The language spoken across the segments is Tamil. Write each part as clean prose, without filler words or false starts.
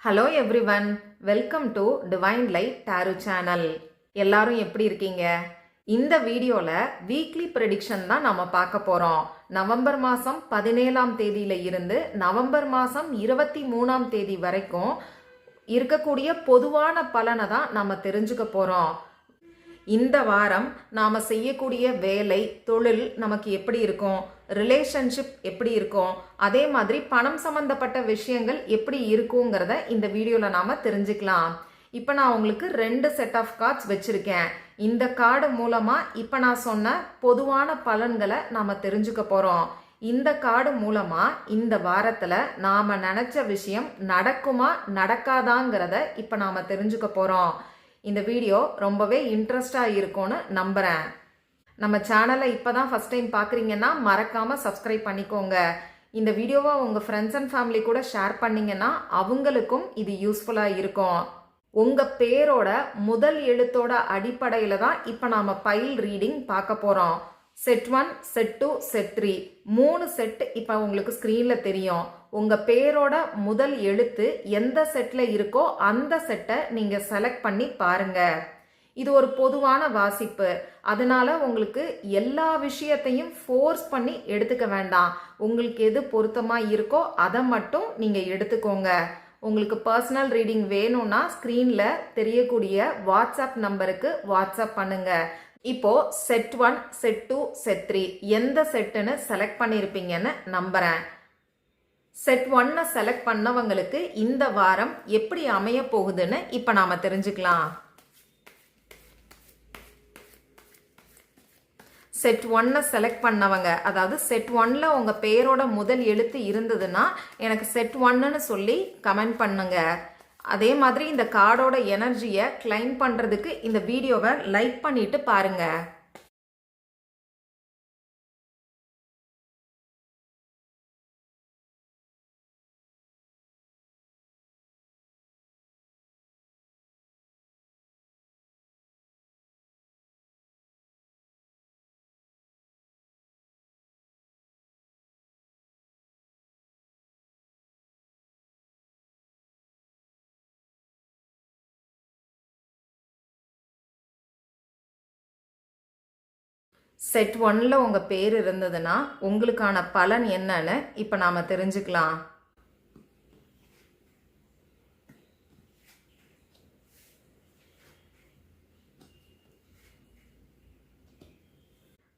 Hello everyone, welcome to divine light tarot channel. எல்லாரும் எப்படி இருக்கீங்க? இந்த வீடியோவில் வீக்லி ப்ரெடிக்ஷன் தான் நம்ம பார்க்க போகிறோம். நவம்பர் மாதம் 17ஆம் தேதியில இருந்து நவம்பர் மாதம் 23ஆம் தேதி வரைக்கும் இருக்கக்கூடிய பொதுவான பலனை தான் நம்ம தெரிஞ்சுக்க போகிறோம். இந்த வாரம் நாம் செய்யக்கூடிய வேலை, தொழில் நமக்கு எப்படி இருக்கும், ரிலேஷன்ஷிப் எப்படி இருக்கும், அதே மாதிரி பணம் சம்பந்தப்பட்ட விஷயங்கள் எப்படி இருக்குங்கிறத இந்த வீடியோவில் நாம் தெரிஞ்சுக்கலாம். இப்போ நான் உங்களுக்கு 2 செட் ஆஃப் கார்ட்ஸ் வச்சுருக்கேன். இந்த கார்டு மூலமாக இப்போ நான் சொன்ன பொதுவான பலன்களை நாம் தெரிஞ்சுக்க போகிறோம். இந்த கார்டு மூலமாக இந்த வாரத்தில் நாம் நினச்ச விஷயம் நடக்குமா நடக்காதாங்கிறத இப்போ நாம் தெரிஞ்சுக்க போகிறோம். இந்த வீடியோ ரொம்பவே இன்ட்ரெஸ்டாக இருக்கும்னு நம்புகிறேன். நம்ம சேனலை இப்போ தான் ஃபஸ்ட் டைம் பார்க்குறீங்கன்னா மறக்காமல் சப்ஸ்கிரைப் பண்ணிக்கோங்க. இந்த வீடியோவை உங்கள் ஃப்ரெண்ட்ஸ் அண்ட் ஃபேமிலி கூட ஷேர் பண்ணிங்கன்னா அவங்களுக்கும் இது யூஸ்ஃபுல்லாக இருக்கும். உங்கள் பேரோட முதல் எழுத்தோட அடிப்படையில் தான் இப்போ நாம் பைல் ரீடிங் பார்க்க போகிறோம். செட் 1, செட் 2, செட் 3 3 செட் இப்போ உங்களுக்கு ஸ்க்ரீனில் தெரியும். உங்கள் பேரோட முதல் எழுத்து எந்த செட்டில் இருக்கோ அந்த செட்டை நீங்கள் செலக்ட் பண்ணி பாருங்க. இது ஒரு பொதுவான வாசிப்பு, அதனால உங்களுக்கு எல்லா விஷயத்தையும் ஃபோர்ஸ் பண்ணி எடுத்துக்க வேண்டாம். உங்களுக்கு எது பொருத்தமாக இருக்கோ அதை மட்டும் நீங்கள் எடுத்துக்கோங்க. உங்களுக்கு பர்சனல் ரீடிங் வேணும்னா ஸ்க்ரீனில் தெரியக்கூடிய வாட்ஸ்அப் நம்பருக்கு வாட்ஸ்அப் பண்ணுங்க. இப்போ செட் 1, செட் 2, செட் 3 எந்த செட்டுன்னு செலக்ட் பண்ணியிருப்பீங்கன்னு நம்புறேன். செட் 1 செலக்ட் பண்ணவங்களுக்கு இந்த வாரம் எப்படி அமைய போகுதுன்னு இப்போ நாம தெரிஞ்சுக்கலாம். செட் 1 செலக்ட் பண்ணவங்க, அதாவது செட் 1ல உங்க பேரோட முதல் எழுத்து இருந்ததுன்னா எனக்கு செட் 1ன்னு சொல்லி கமெண்ட் பண்ணுங்க. அதே மாதிரி இந்த கார்டோட எனர்ஜியை கிளைம் பண்றதுக்கு இந்த வீடியோவை லைக் பண்ணிட்டு பாருங்க. செட் 1ல உங்கள் பேர் இருந்ததுன்னா உங்களுக்கான பலன் என்னன்னு இப்போ நாம் தெரிஞ்சுக்கலாம்.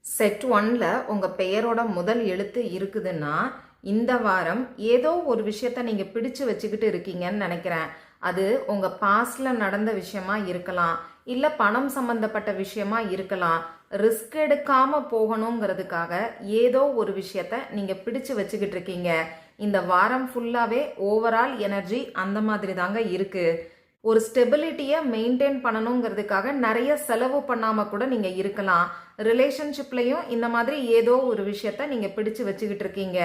செட் 1ல உங்கள் பெயரோட முதல் எழுத்து இருக்குதுன்னா இந்த வாரம் ஏதோ ஒரு விஷயத்த நீங்கள் பிடிச்சு வச்சுக்கிட்டு இருக்கீங்கன்னு நினைக்கிறேன். அது உங்கள் பாஸ்டில் நடந்த விஷயமா இருக்கலாம், இல்லை பணம் சம்பந்தப்பட்ட விஷயமா இருக்கலாம். ரிஸ்க் எடுக்காம போகணுங்கிறதுக்காக ஏதோ ஒரு விஷயத்த நீங்க பிடிச்சு வச்சுக்கிட்டு இருக்கீங்க. இந்த வாரம் ஃபுல்லாவே ஓவரால் எனர்ஜி அந்த மாதிரி தாங்க இருக்கு. ஒரு ஸ்டெபிலிட்டியை மெயின்டைன் பண்ணணுங்கிறதுக்காக நிறைய செலவு பண்ணாம கூட நீங்க இருக்கலாம். ரிலேஷன்ஷிப்லையும் இந்த மாதிரி ஏதோ ஒரு விஷயத்த நீங்க பிடிச்சு வச்சுக்கிட்டு இருக்கீங்க.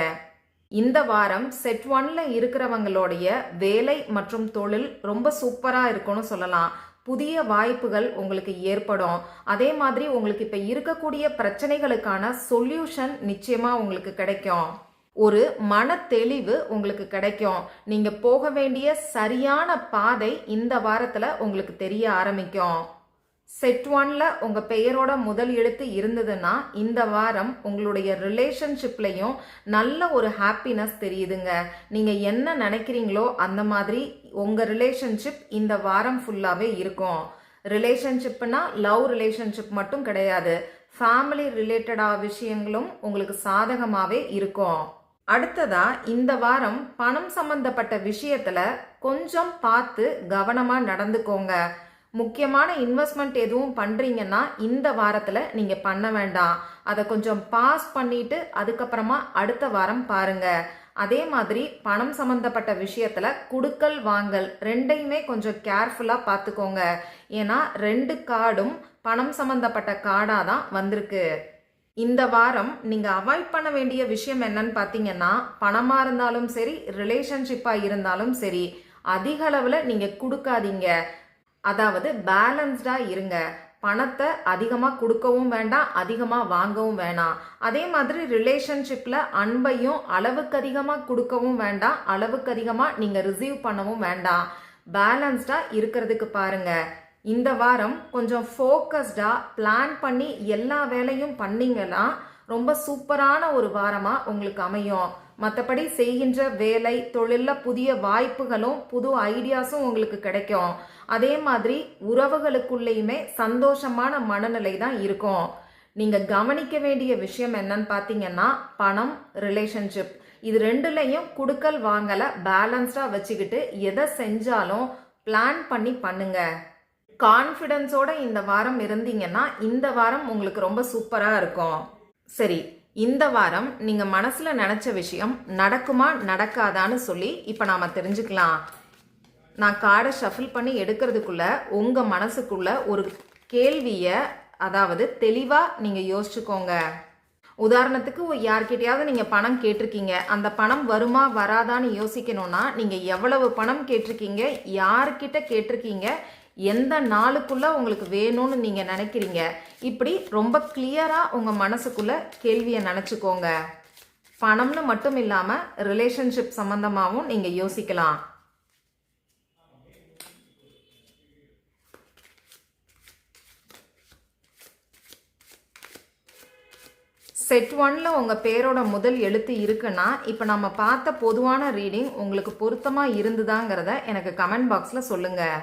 இந்த வாரம் செட் 1ல இருக்கிறவங்களுடைய வேலை மற்றும் தொழில் ரொம்ப சூப்பரா இருக்கும்னு சொல்லலாம். புதிய வாய்ப்புகள் உங்களுக்கு ஏற்படும். அதே மாதிரி உங்களுக்கு இப்ப இருக்கக்கூடிய பிரச்சனைகளுக்கான சொல்யூஷன் நிச்சயமா உங்களுக்கு கிடைக்கும். ஒரு மன தெளிவு உங்களுக்கு கிடைக்கும். நீங்க போக வேண்டிய சரியான பாதை இந்த வாரத்துல உங்களுக்கு தெரிய ஆரம்பிக்கும். செட் 1ல உங்க பெயரோட முதல் எழுத்து இருந்ததுன்னா இந்த வாரம் உங்களுடைய ரிலேஷன்ஷிப்லையும் நல்ல ஒரு ஹாப்பினஸ் தெரியுதுங்க. நீங்க என்ன நினைக்கிறீங்களோ அந்த மாதிரி உங்க ரிலேஷன்ஷிப் இந்த வாரம் ஃபுல்லாவே இருக்கும். ரிலேஷன்ஷிப்னா லவ் ரிலேஷன்ஷிப் மட்டும் கிடையாது, ஃபேமிலி ரிலேட்டடா விஷயங்களும் உங்களுக்கு சாதகமாவே இருக்கும். அடுத்ததா இந்த வாரம் பணம் சம்பந்தப்பட்ட விஷயத்துல கொஞ்சம் பார்த்து கவனமா நடந்துக்கோங்க. முக்கியமான இன்வெஸ்ட்மெண்ட் எதுவும் பண்றீங்கன்னா இந்த வாரத்துல நீங்க பண்ண வேண்டாம். அதை கொஞ்சம் பாஸ் பண்ணிட்டு அதுக்கப்புறமா அடுத்த வாரம் பாருங்க. அதே மாதிரி பணம் சம்பந்தப்பட்ட விஷயத்துல குடுக்கல் வாங்கல் ரெண்டையுமே கொஞ்சம் கேர்ஃபுல்லா பார்த்துக்கோங்க. ஏன்னா 2 கார்டும் பணம் சம்பந்தப்பட்ட கார்டா தான் வந்திருக்கு. இந்த வாரம் நீங்க அவாய்ட் பண்ண வேண்டிய விஷயம் என்னன்னு பாத்தீங்கன்னா, பணமா இருந்தாலும் சரி, ரிலேஷன்ஷிப்பா இருந்தாலும் சரி, அதிக அளவுல நீங்க கொடுக்காதீங்க. அதாவது பேலன்ஸ்டா இருங்க. பணத்தை அதிகமாக கொடுக்கவும் வேண்டாம், அதிகமாக வாங்கவும் வேணாம். அதே மாதிரி ரிலேஷன்ஷிப்பில் அன்பையும் அளவுக்கு அதிகமாக கொடுக்கவும் வேண்டாம், அளவுக்கு அதிகமாக நீங்கள் ரிசீவ் பண்ணவும் வேண்டாம். பேலன்ஸ்டாக இருக்கிறதுக்கு பாருங்க. இந்த வாரம் கொஞ்சம் ஃபோக்கஸ்டாக பிளான் பண்ணி எல்லா வேலையும் பண்ணீங்கன்னா ரொம்ப சூப்பரான ஒரு வாரமாக உங்களுக்கு அமையும். மற்றபடி செய்கின்ற வேலை தொழிலில் புதிய வாய்ப்புகளும் புது ஐடியாஸும் உங்களுக்கு கிடைக்கும். அதே மாதிரி உறவுகளுக்குள்ளேயுமே சந்தோஷமான மனநிலை தான் இருக்கும். நீங்கள் கவனிக்க வேண்டிய விஷயம் என்னன்னு பார்த்தீங்கன்னா பணம், ரிலேஷன்ஷிப் இது ரெண்டுலையும் குடுக்கல் வாங்கலை பேலன்ஸ்டாக வச்சுக்கிட்டு எதை செஞ்சாலும் பிளான் பண்ணி பண்ணுங்க. கான்ஃபிடென்ஸோட இந்த வாரம் இருந்தீங்கன்னா இந்த வாரம் உங்களுக்கு ரொம்ப சூப்பராக இருக்கும். சரி, இந்த வாரம் நீங்கள் மனசில் நினச்ச விஷயம் நடக்குமா நடக்காதான்னு சொல்லி இப்போ நாம் தெரிஞ்சுக்கலாம். நான் கார்டை ஷஃபில் பண்ணி எடுக்கிறதுக்குள்ள உங்கள் மனசுக்குள்ள ஒரு கேள்வியை அதாவது தெளிவாக நீங்கள் யோசிச்சுக்கோங்க. உதாரணத்துக்கு யார்கிட்டயாவது நீங்கள் பணம் கேட்டிருக்கீங்க, அந்த பணம் வருமா வராதான்னு யோசிக்கணும்னா நீங்கள் எவ்வளவு பணம் கேட்டிருக்கீங்க, யார்கிட்ட கேட்டிருக்கீங்க, எந்த நாளுக்குள்ள உங்களுக்கு வேணும்னு நீங்கள் நினைக்கிறீங்க, இப்படி ரொம்ப கிளியராக உங்கள் மனசுக்குள்ள கேள்வியை நினச்சிக்கோங்க. பணம்னு மட்டும் இல்லாமல் ரிலேஷன்ஷிப் சம்மந்தமாகவும் நீங்கள் யோசிக்கலாம். செட் 1ல் உங்கள் பேரோட முதல் எழுத்து இருக்குன்னா இப்போ நம்ம பார்த்த பொதுவான ரீடிங் உங்களுக்கு பொருத்தமாக இருந்துதாங்கிறத எனக்கு கமெண்ட் பாக்ஸில் சொல்லுங்கள்.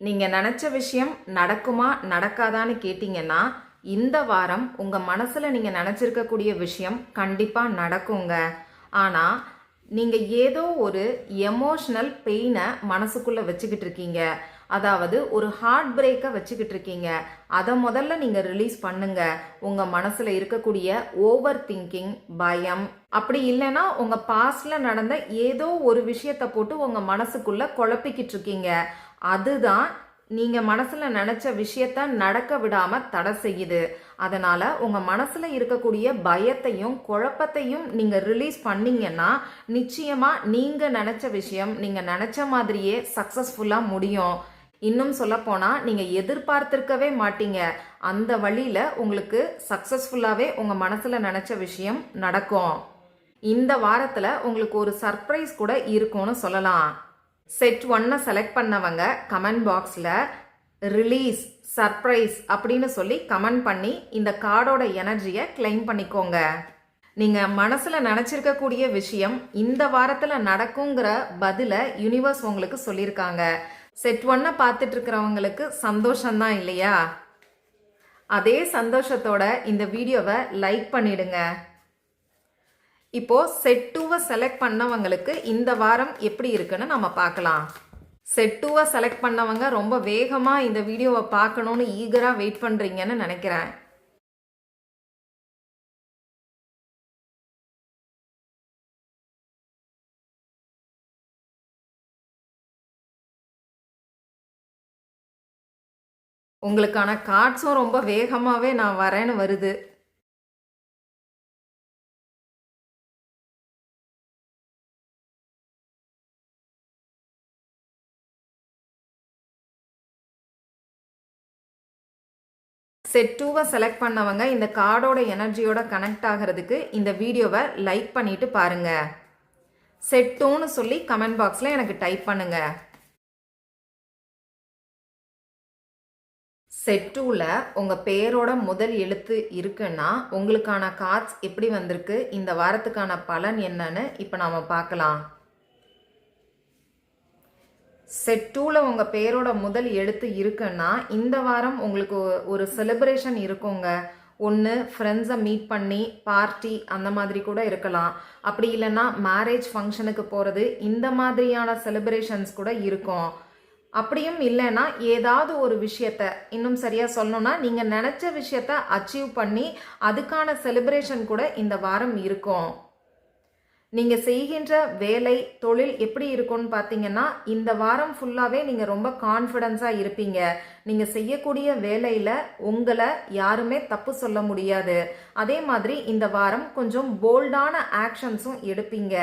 நீங்கள் நினச்ச விஷயம் நடக்குமா நடக்காதான்னு கேட்டிங்கன்னா இந்த வாரம் உங்கள் மனசில் நீங்கள் நினச்சிருக்கக்கூடிய விஷயம் கண்டிப்பாக நடக்குங்க. ஆனால் நீங்கள் ஏதோ ஒரு எமோஷ்னல் பெயினை மனசுக்குள்ளே வச்சுக்கிட்டு இருக்கீங்க, அதாவது ஒரு ஹார்ட் பிரேக்கை வச்சுக்கிட்டு இருக்கீங்க. அதை முதல்ல நீங்கள் ரிலீஸ் பண்ணுங்க. உங்கள் மனசில் இருக்கக்கூடிய ஓவர் திங்கிங், பயம், அப்படி இல்லைன்னா உங்கள் பாஸ்டில் நடந்த ஏதோ ஒரு விஷயத்தை போட்டு உங்கள் மனசுக்குள்ளே குழப்பிக்கிட்டு இருக்கீங்க. அதுதான் நீங்கள் மனசில் நினச்ச விஷயத்த நடக்க விடாமல் தடை செய்யுது. அதனால் உங்கள் மனசில் இருக்கக்கூடிய பயத்தையும் குழப்பத்தையும் நீங்கள் ரிலீஸ் பண்ணீங்கன்னா நிச்சயமாக நீங்கள் நினச்ச விஷயம் நீங்கள் நினச்ச மாதிரியே சக்ஸஸ்ஃபுல்லாக முடியும். இன்னும் சொல்லப்போனால் நீங்கள் எதிர்பார்த்திருக்கவே மாட்டீங்க, அந்த வழியில் உங்களுக்கு சக்ஸஸ்ஃபுல்லாகவே உங்கள் மனசில் நினச்ச விஷயம் நடக்கும். இந்த வாரத்தில் உங்களுக்கு ஒரு சர்ப்ரைஸ் கூட இருக்கும்னு சொல்லலாம். செட் 1 செலக்ட் பண்ணவங்க கமெண்ட் பாக்ஸில் ரிலீஸ் சர்ப்ரைஸ் அப்படின்னு சொல்லி கமெண்ட் பண்ணி இந்த கார்டோட எனர்ஜியை கிளைம் பண்ணிக்கோங்க. நீங்கள் மனசில் நினச்சிருக்கக்கூடிய விஷயம் இந்த வாரத்தில் நடக்குங்கிற பதிலை யூனிவர்ஸ் உங்களுக்கு சொல்லியிருக்காங்க. செட் 1 பார்த்துட்டு இருக்கிறவங்களுக்கு சந்தோஷம்தான் இல்லையா? அதே சந்தோஷத்தோட இந்த வீடியோவை லைக் பண்ணிடுங்க. இப்போ செட் 2 செலக்ட் பண்ணவங்களுக்கு இந்த வாரம் எப்படி இருக்குன்னு நம்ம பார்க்கலாம். செட் 2 செலக்ட் பண்ணவங்க ரொம்ப வேகமாக இந்த வீடியோவை பார்க்கணுன்னு ஈகராக வெயிட் பண்ணுறீங்கன்னு நினைக்கிறேன். உங்களுக்கான கார்ட்ஸும் ரொம்ப வேகமாகவே நான் வரேன்னு வருது. செட் 2 செலக்ட் பண்ணவங்க இந்த கார்டோட எனர்ஜியோட கனெக்ட் ஆகிறதுக்கு இந்த வீடியோவை லைக் பண்ணிட்டு பாருங்க. செட் 2ன்னு சொல்லி கமெண்ட் பாக்ஸில் எனக்கு டைப் பண்ணுங்க. செட் 2ல உங்கள் பேரோட முதல் எழுத்து இருக்குன்னா உங்களுக்கான கார்ட்ஸ் எப்படி வந்திருக்கு, இந்த வாரத்துக்கான பலன் என்னன்னு இப்போ நாம் பார்க்கலாம். செட் 2ல உங்கள் பேரோட முதல் எழுத்து இருக்குன்னா இந்த வாரம் உங்களுக்கு ஒரு செலிப்ரேஷன் இருக்குங்க. ஒன்று ஃப்ரெண்ட்ஸை மீட் பண்ணி பார்ட்டி அந்த மாதிரி கூட இருக்கலாம். அப்படி இல்லைன்னா மேரேஜ் ஃபங்க்ஷனுக்கு போகிறது, இந்த மாதிரியான செலிப்ரேஷன்ஸ் கூட இருக்கும். அப்படியும் இல்லைன்னா ஏதாவது ஒரு விஷயத்த, இன்னும் சரியாக சொல்லணும்னா நீங்கள் நினச்ச விஷயத்த அச்சீவ் பண்ணி அதுக்கான செலிப்ரேஷன் கூட இந்த வாரம் இருக்கும். நீங்க செய்கின்ற வேலை தொழில் எப்படி இருக்கும்னு பார்த்தீங்கன்னா இந்த வாரம் ஃபுல்லாவே நீங்க ரொம்ப கான்ஃபிடென்ஸா இருப்பீங்க. நீங்க செய்யக்கூடிய வேலையில உங்களை யாருமே தப்பு சொல்ல முடியாது. அதே மாதிரி இந்த வாரம் கொஞ்சம் போல்டான ஆக்ஷன்ஸும் எடுப்பீங்க.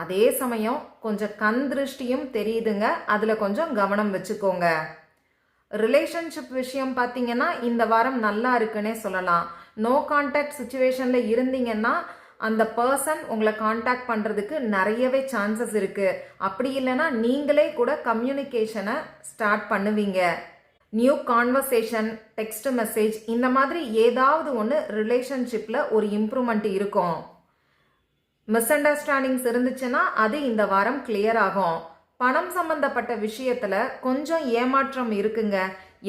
அதே சமயம் கொஞ்சம் கண் திருஷ்டியும் தெரியுதுங்க, அதுல கொஞ்சம் கவனம் வச்சுக்கோங்க. ரிலேஷன்ஷிப் விஷயம் பார்த்தீங்கன்னா இந்த வாரம் நல்லா இருக்குன்னே சொல்லலாம். நோ கான்டாக்ட் சுச்சுவேஷன்ல இருந்தீங்கன்னா அந்த பர்சன் உங்களை காண்டாக்ட் பண்றதுக்கு நிறையவே சான்சஸ் இருக்கு. அப்படி இல்லைன்னா நீங்களே கூட கம்யூனிகேஷனை ஸ்டார்ட் பண்ணுவீங்க. நியூ கான்வர்சேஷன், டெக்ஸ்ட் மெசேஜ், இந்த மாதிரி ஏதாவது ஒன்று ரிலேஷன்ஷிப்ல ஒரு இம்ப்ரூவ்மெண்ட் இருக்கும். மிஸ் அண்டர்ஸ்டாண்டிங்ஸ் இருந்துச்சுன்னா அது இந்த வாரம் கிளியர் ஆகும். பணம் சம்பந்தப்பட்ட விஷயத்துல கொஞ்சம் ஏமாற்றம் இருக்குங்க.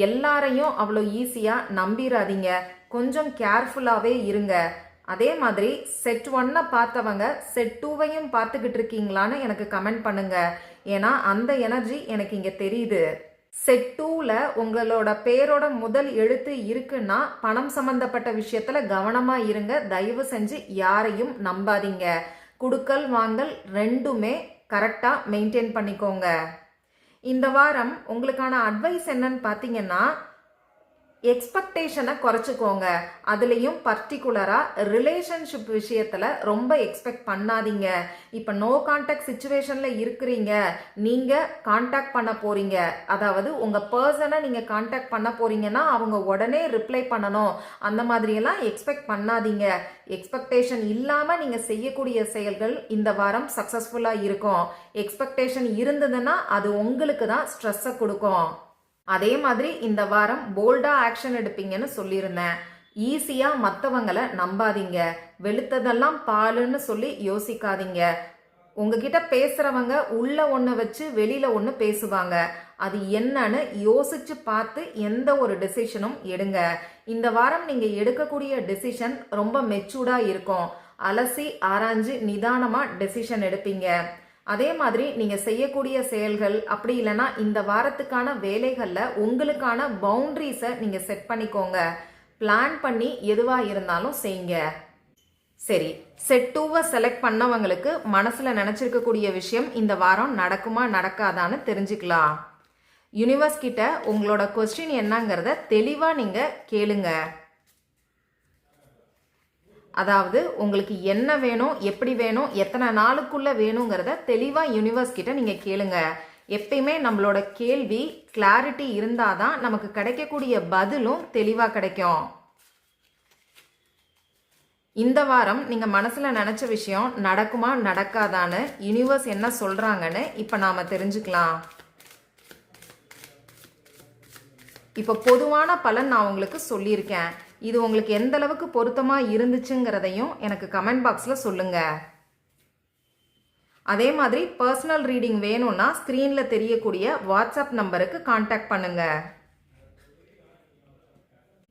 எல்லாரையும் அவ்வளோ ஈஸியா நம்பிராதீங்க, கொஞ்சம் கேர்ஃபுல்லாவே இருங்க. அதே மாதிரி செட் 1 பார்த்தவங்க செட் 2வையும் பார்த்துக்கிட்டு இருக்கீங்களான்னு எனக்கு கமெண்ட் பண்ணுங்க. ஏன்னா அந்த எனர்ஜி எனக்கு இங்க தெரியுது. செட் 2ல உங்களோட பேரோட முதல் எழுத்து இருக்குன்னா பணம் சம்பந்தப்பட்ட விஷயத்துல கவனமா இருங்க. தயவு செஞ்சு யாரையும் நம்பாதீங்க. குடுக்கல் வாங்கல் ரெண்டுமே கரெக்டா மெயின்டைன் பண்ணிக்கோங்க. இந்த வாரம் உங்களுக்கான அட்வைஸ் என்னன்னு பார்த்தீங்கன்னா எக்ஸ்பெக்டேஷனை குறைச்சிக்கோங்க. அதுலேயும் பர்டிகுலராக ரிலேஷன்ஷிப் விஷயத்தில் ரொம்ப எக்ஸ்பெக்ட் பண்ணாதீங்க. இப்போ நோ கான்டாக்ட் சுச்சுவேஷனில் இருக்கிறீங்க, நீங்கள் கான்டாக்ட் பண்ண போகிறீங்க, அதாவது உங்கள் பர்சனை நீங்கள் கான்டாக்ட் பண்ண போகிறீங்கன்னா அவங்க உடனே ரிப்ளை பண்ணணும், அந்த மாதிரியெல்லாம் எக்ஸ்பெக்ட் பண்ணாதீங்க. எக்ஸ்பெக்டேஷன் இல்லாமல் நீங்கள் செய்யக்கூடிய செயல்கள் இந்த வாரம் சக்ஸஸ்ஃபுல்லாக இருக்கும். எக்ஸ்பெக்டேஷன் இருந்ததுன்னா அது உங்களுக்கு தான் ஸ்ட்ரெஸ்ஸை கொடுக்கும். அதே மாதிரி இந்த வாரம் போல்டா ஆக்ஷன் எடுப்பீங்கன்னு சொல்லியிருந்தேன். ஈஸியா மற்றவங்களை நம்பாதீங்க. வெளுத்ததெல்லாம் பாலுன்னு சொல்லி யோசிக்காதீங்க. உங்ககிட்ட பேசுறவங்க உள்ள ஒன்று வச்சு வெளியில ஒன்று பேசுவாங்க. அது என்னன்னு யோசிச்சு பார்த்து எந்த ஒரு டெசிஷனும் எடுங்க. இந்த வாரம் நீங்க எடுக்கக்கூடிய டெசிஷன் ரொம்ப மெச்சூர்டா இருக்கும். அலசி ஆராய்ஞ்சு நிதானமா டெசிஷன் எடுப்பீங்க. அதே மாதிரி நீங்க செய்யக்கூடிய செயல்கள் அப்படி இல்லைன்னா இந்த வாரத்துக்கான வேலைகள்ல உங்களுக்கான பவுண்டரிஸை நீங்க செட் பண்ணிக்கோங்க. பிளான் பண்ணி எதுவா இருந்தாலும் செய்யுங்க. சரி, செட் 2வை செலக்ட் பண்ணவங்களுக்கு மனசுல நினைச்சிருக்கக்கூடிய விஷயம் இந்த வாரம் நடக்குமா நடக்காதான்னு தெரிஞ்சுக்கலாம். யூனிவர்ஸ் கிட்ட உங்களோட கொஸ்டின் என்னங்கிறத தெளிவா நீங்க கேளுங்க. அதாவது உங்களுக்கு என்ன வேணும், எப்படி வேணும், எத்தனை நாளுக்குள்ள வேணுங்கிறத தெளிவா யூனிவர்ஸ் கிட்ட நீங்க கேளுங்க. எப்பயுமே நம்மளோட கேள்வி கிளாரிட்டி இருந்தாதான் நமக்கு கிடைக்கக்கூடிய பதிலும் தெளிவா கிடைக்கும். இந்த வாரம் நீங்க மனசுல நினைச்ச விஷயம் நடக்குமா நடக்காதான்னு யூனிவர்ஸ் என்ன சொல்றாங்கன்னு இப்ப நாம தெரிஞ்சுக்கலாம். இப்ப பொதுவான பலன் நான் உங்களுக்கு சொல்லியிருக்கேன். இது உங்களுக்கு எந்த அளவுக்கு பொருத்தமா இருந்துச்சுங்கிறதையும் எனக்கு கமெண்ட் பாக்ஸ்ல சொல்லுங்க. அதே மாதிரி பர்சனல் ரீடிங் வேணும்னா ஸ்கிரீன்ல தெரியக்கூடிய வாட்ஸ்அப் நம்பருக்கு கான்டாக்ட் பண்ணுங்க.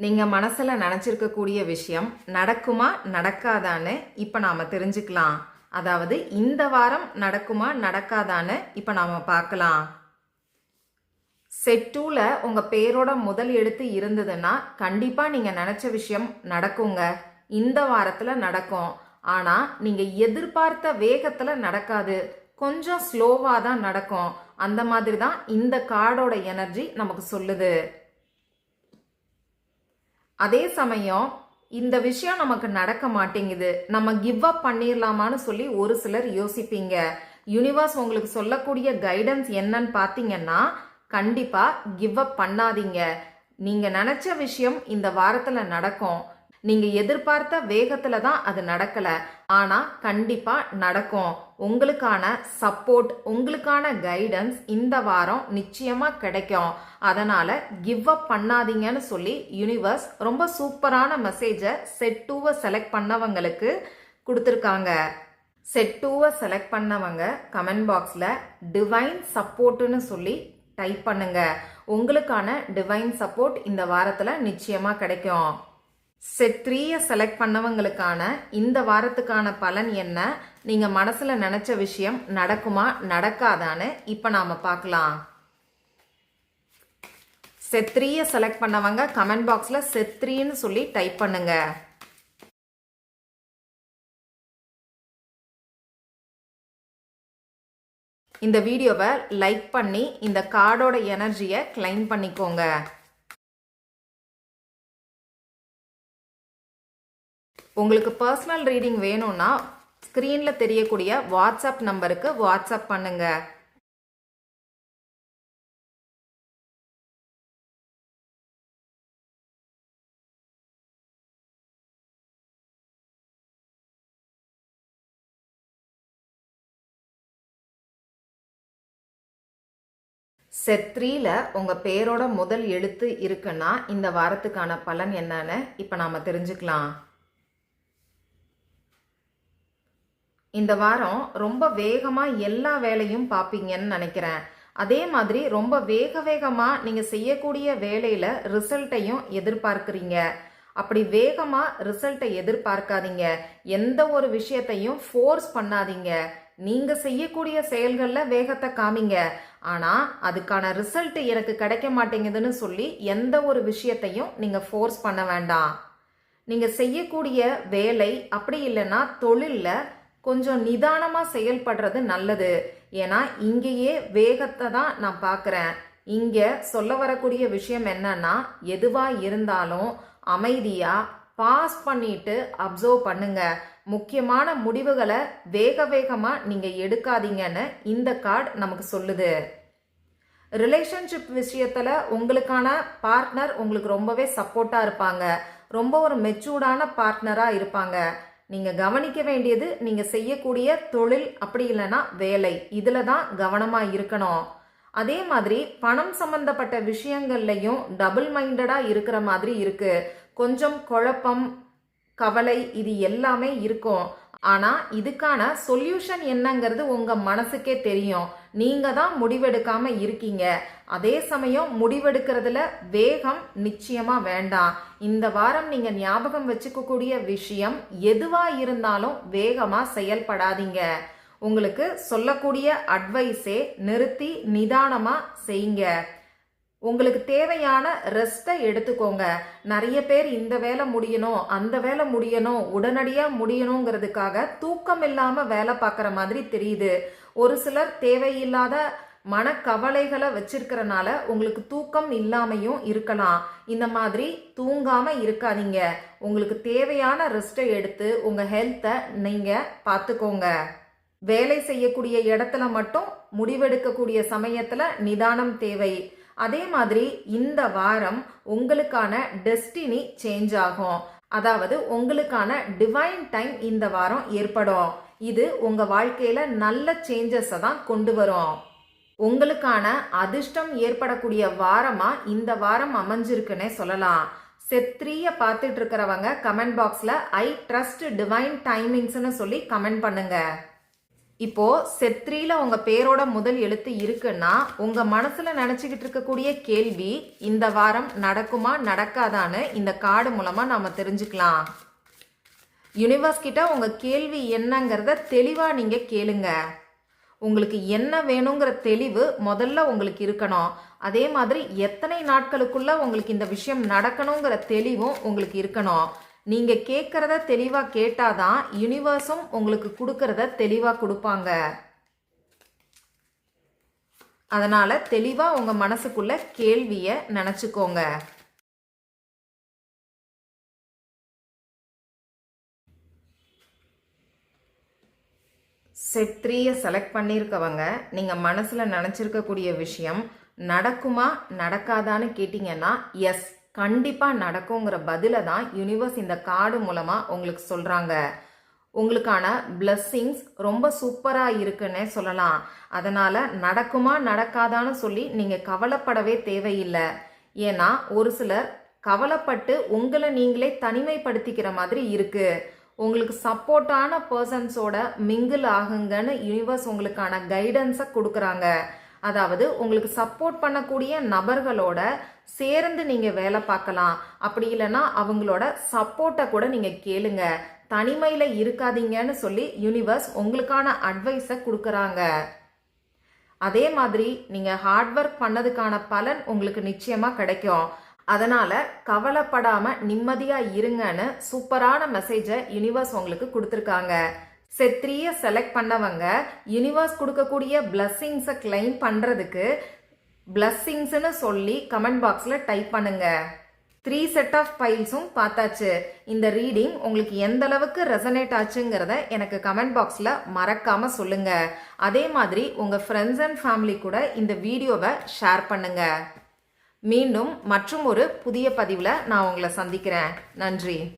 நீங்க மனசுல நினைச்சிருக்கக்கூடிய விஷயம் நடக்குமா நடக்காதான்னு இப்ப நாம தெரிஞ்சுக்கலாம். அதாவது இந்த வாரம் நடக்குமா நடக்காதான்னு இப்ப நாம பார்க்கலாம். செட் 2ல உங்க பேரோட முதல் எழுத்து இருந்ததுன்னா கண்டிப்பா நீங்க நினைச்ச விஷயம் நடக்குங்க. இந்த வாரத்துல நடக்கும். ஆனா நீங்க எதிர்பார்த்த வேகத்துல நடக்காது, கொஞ்சம் ஸ்லோவா தான் நடக்கும். அந்த மாதிரி தான் இந்த கார்டோட எனர்ஜி நமக்கு சொல்லுது. அதே சமயம் இந்த விஷயம் நமக்கு நடக்க மாட்டேங்குது, நம்ம கிவ் அப் பண்ணிடலாமான்னு சொல்லி ஒரு சிலர் யோசிப்பீங்க. யூனிவர்ஸ் உங்களுக்கு சொல்லக்கூடிய கைடன்ஸ் என்னன்னு பார்த்தீங்கன்னா கண்டிப்பா கிவ் அப் பண்ணாதீங்க. நீங்க நினைச்ச விஷயம் இந்த வாரத்துல நடக்கும். நீங்க எதிர்பார்த்த வேகத்துல தான் அது நடக்கல, ஆனா கண்டிப்பா நடக்கும். உங்களுக்கான சப்போர்ட், உங்களுக்கான கைடன்ஸ் இந்த வாரம் நிச்சயமா கிடைக்கும். அதனால கிவ் அப் பண்ணாதீங்கன்னு சொல்லி யூனிவர்ஸ் ரொம்ப சூப்பரான மெசேஜை செட் 2வை செலக்ட் பண்ணவங்களுக்கு கொடுத்துருக்காங்க. செட் 2வை செலக்ட் பண்ணவங்க கமெண்ட் பாக்ஸ்ல டிவைன் சப்போர்ட்னு சொல்லி டைப் பண்ணுங்க. உங்களுக்கான டிவைன் சப்போர்ட் இந்த வாரத்துல நிச்சயமா கிடைக்கும். செட் 3யை செலக்ட் பண்ணவங்களுக்கான இந்த வாரத்துக்கான பலன் என்ன, நீங்க மனசுல நினைச்ச விஷயம் நடக்குமா நடக்காதான்னு இப்ப நாம பார்க்கலாம். செட் 3யை செலக்ட் பண்ணவங்க கமெண்ட் பாக்ஸ்ல செட் 3ன்னு சொல்லி டைப் பண்ணுங்க. இந்த வீடியோவை லைக் பண்ணி இந்த கார்டோட எனர்ஜியை கிளைம் பண்ணிக்கோங்க. உங்களுக்கு பர்சனல் ரீடிங் வேணும்னா ஸ்க்ரீனில் தெரியக்கூடிய வாட்ஸ்அப் நம்பருக்கு வாட்ஸ்அப் பண்ணுங்க. செட் 3ல உங்கள் பேரோட முதல் எழுத்து இருக்குன்னா இந்த வாரத்துக்கான பலன் என்னன்னு இப்போ நாம் தெரிஞ்சுக்கலாம். இந்த வாரம் ரொம்ப வேகமாக எல்லா வேலையும் பார்ப்பீங்கன்னு நினைக்கிறேன். அதே மாதிரி ரொம்ப வேகமாக நீங்கள் செய்யக்கூடிய வேலையில் ரிசல்ட்டையும் எதிர்பார்க்குறீங்க. அப்படி வேகமாக ரிசல்ட்டை எதிர்பார்க்காதீங்க. எந்த ஒரு விஷயத்தையும் ஃபோர்ஸ் பண்ணாதீங்க. நீங்கள் செய்யக்கூடிய செயல்களில் வேகத்தை காமிங்க. ஆனால் அதுக்கான ரிசல்ட் எனக்கு கிடைக்க மாட்டேங்குதுன்னு சொல்லி எந்த ஒரு விஷயத்தையும் நீங்கள் ஃபோர்ஸ் பண்ண வேண்டாம். நீங்கள் செய்யக்கூடிய வேலை அப்படி இல்லைன்னா தொழிலில் கொஞ்சம் நிதானமாக செயல்படுறது நல்லது. ஏன்னா இங்கேயே வேகத்தை தான் நான் பார்க்குறேன். இங்கே சொல்ல வரக்கூடிய விஷயம் என்னன்னா, எதுவாக இருந்தாலும் அமைதியாக பாஸ் பண்ணிட்டு அப்சர்வ் பண்ணுங்க. முக்கியமான முடிவுகளை வேகமாக நீங்கள் எடுக்காதீங்கன்னு இந்த கார்டு நமக்கு சொல்லுது. ரிலேஷன்ஷிப் விஷயத்தில் உங்களுக்கான பார்ட்னர் உங்களுக்கு ரொம்பவே சப்போர்ட்டாக இருப்பாங்க. ரொம்ப ஒரு மெச்சூர்டான பார்ட்னராக இருப்பாங்க. நீங்கள் கவனிக்க வேண்டியது நீங்கள் செய்யக்கூடிய தொழில் அப்படி இல்லைன்னா வேலை, இதில் தான் கவனமாக இருக்கணும். அதே மாதிரி பணம் சம்பந்தப்பட்ட விஷயங்கள்லையும் டபுள் மைண்டடாக இருக்கிற மாதிரி இருக்கு. கொஞ்சம் குழப்பம், கவலை இது எல்லாமே இருக்கும். ஆனால் இதுக்கான சொல்யூஷன் என்னங்கிறது உங்கள் மனசுக்கே தெரியும். நீங்கள் தான் முடிவெடுக்காம இருக்கீங்க. அதே சமயம் முடிவெடுக்கிறதுல வேகம் நிச்சயமாக வேண்டாம். இந்த வாரம் நீங்கள் ஞாபகம் வச்சுக்கக்கூடிய விஷயம் எதுவாக இருந்தாலும் வேகமாக செயல்படாதீங்க. உங்களுக்கு சொல்லக்கூடிய அட்வைஸே நிறுத்தி நிதானமாக செய்யுங்க. உங்களுக்கு தேவையான ரெஸ்ட்டை எடுத்துக்கோங்க. நிறைய பேர் இந்த வேலை முடியணும், அந்த வேலை முடியணும், உடனடியாக முடியணுங்கிறதுக்காக தூக்கம் இல்லாமல் வேலை பார்க்குற மாதிரி தெரியுது. ஒரு சிலர் தேவையில்லாத மனக்கவலைகளை வச்சிருக்கிறனால உங்களுக்கு தூக்கம் இல்லாமையும் இருக்கலாம். இந்த மாதிரி தூங்காமல் இருக்காதீங்க. உங்களுக்கு தேவையான ரெஸ்ட்டை எடுத்து உங்கள் ஹெல்த்தை நீங்கள் பார்த்துக்கோங்க. வேலை செய்யக்கூடிய இடத்துல மட்டும் முடிவெடுக்கக்கூடிய சமயத்தில் நிதானம் தேவை. அதே மாதிரி இந்த வாரம் உங்களுக்கான டெஸ்டினி சேஞ்ச் ஆகும். அதாவது உங்களுக்கான டிவைன் டைம் இந்த வாரம் ஏற்படும். இது உங்க வாழ்க்கையில நல்ல சேஞ்சஸை தான் கொண்டு வரும். உங்களுக்கான அதிர்ஷ்டம் ஏற்படக்கூடிய வாரமா இந்த வாரம் அமைஞ்சிருக்குன்னே சொல்லலாம். செட் 3 பார்த்துட்டு இருக்கிறவங்க கமெண்ட் பாக்ஸ்ல ஐ ட்ரஸ்ட் டிவைன் டைமிங்ஸ்னு சொல்லி கமெண்ட் பண்ணுங்க. இப்போ செட் 3ல உங்க பேரோட முதல் எழுத்து இருக்குன்னா உங்க மனசுல நினைச்சுக்கிட்டு இருக்கக்கூடிய கேள்வி இந்த வாரம் நடக்குமா நடக்காதான்னு இந்த கார்டு மூலமா நாம தெரிஞ்சுக்கலாம். யூனிவர்ஸ் கிட்ட உங்க கேள்வி என்னங்கிறத தெளிவா நீங்க கேளுங்க. உங்களுக்கு என்ன வேணுங்கிற தெளிவு முதல்ல உங்களுக்கு இருக்கணும். அதே மாதிரி எத்தனை நாட்களுக்குள்ள உங்களுக்கு இந்த விஷயம் நடக்கணுங்கிற தெளிவும் உங்களுக்கு இருக்கணும். நீங்க கேட்கறத தெளிவா கேட்டாதான் யூனிவர்ஸும் உங்களுக்கு கொடுக்கறத தெளிவா கொடுப்பாங்க. அதனால தெளிவா உங்க மனசுக்குள்ள கேள்விய நினைச்சுக்கோங்க. செட் 3 செலக்ட் பண்ணியிருக்கவங்க நீங்கள் மனசில் நினச்சிருக்கக்கூடிய விஷயம் நடக்குமா நடக்காதான்னு கேட்டிங்கன்னா எஸ் கண்டிப்பாக நடக்குங்கிற பதிலை தான் யூனிவர்ஸ் இந்த கார்டு மூலமாக உங்களுக்கு சொல்கிறாங்க. உங்களுக்கான பிளஸ்ஸிங்ஸ் ரொம்ப சூப்பராக இருக்குன்னே சொல்லலாம். அதனால் நடக்குமா நடக்காதான்னு சொல்லி நீங்கள் கவலைப்படவே தேவையில்லை. ஏன்னா ஒரு சிலர் கவலைப்பட்டு உங்களை நீங்களே தனிமைப்படுத்திக்கிற மாதிரி இருக்குது. உங்களுக்கு சப்போர்ட்டான பர்சன்ஸோட மிங்கிள் ஆகுங்கன்னு யூனிவர்ஸ் உங்களுக்கான கைடன்ஸை கொடுக்குறாங்க. அதாவது உங்களுக்கு சப்போர்ட் பண்ணக்கூடிய நபர்களோட சேர்ந்து நீங்கள் வேலை பார்க்கலாம். அப்படி இல்லைன்னா அவங்களோட சப்போர்ட்டை கூட நீங்கள் கேளுங்க. தனிமையில் இருக்காதீங்கன்னு சொல்லி யூனிவர்ஸ் உங்களுக்கான அட்வைஸை கொடுக்குறாங்க. அதே மாதிரி நீங்கள் ஹார்ட் ஒர்க் பண்ணதுக்கான பலன் உங்களுக்கு நிச்சயமாக கிடைக்கும். அதனால கவலைப்படாம நிம்மதியா இருங்கன்னு சூப்பரான மெசேஜை யூனிவர்ஸ் உங்களுக்கு கொடுத்துருக்காங்க. செட் 3 செலக்ட் பண்ணவங்க யூனிவர்ஸ் கொடுக்கக்கூடிய பிளஸ்ஸிங்ஸை கிளைம் பண்ணுறதுக்கு பிளஸ்ஸிங்ஸ்னு சொல்லி கமெண்ட் பாக்ஸில் டைப் பண்ணுங்க. 3 செட் ஆஃப் பைல்ஸும் பார்த்தாச்சு. இந்த ரீடிங் உங்களுக்கு எந்த அளவுக்கு ரெசனேட் ஆச்சுங்கிறத எனக்கு கமெண்ட் பாக்ஸில் மறக்காம சொல்லுங்க. அதே மாதிரி உங்க ஃப்ரெண்ட்ஸ் அண்ட் ஃபேமிலி கூட இந்த வீடியோவை ஷேர் பண்ணுங்க. மீண்டும் மற்றும் ஒரு புதிய பதிவில் நான் உங்களை சந்திக்கிறேன். நன்றி.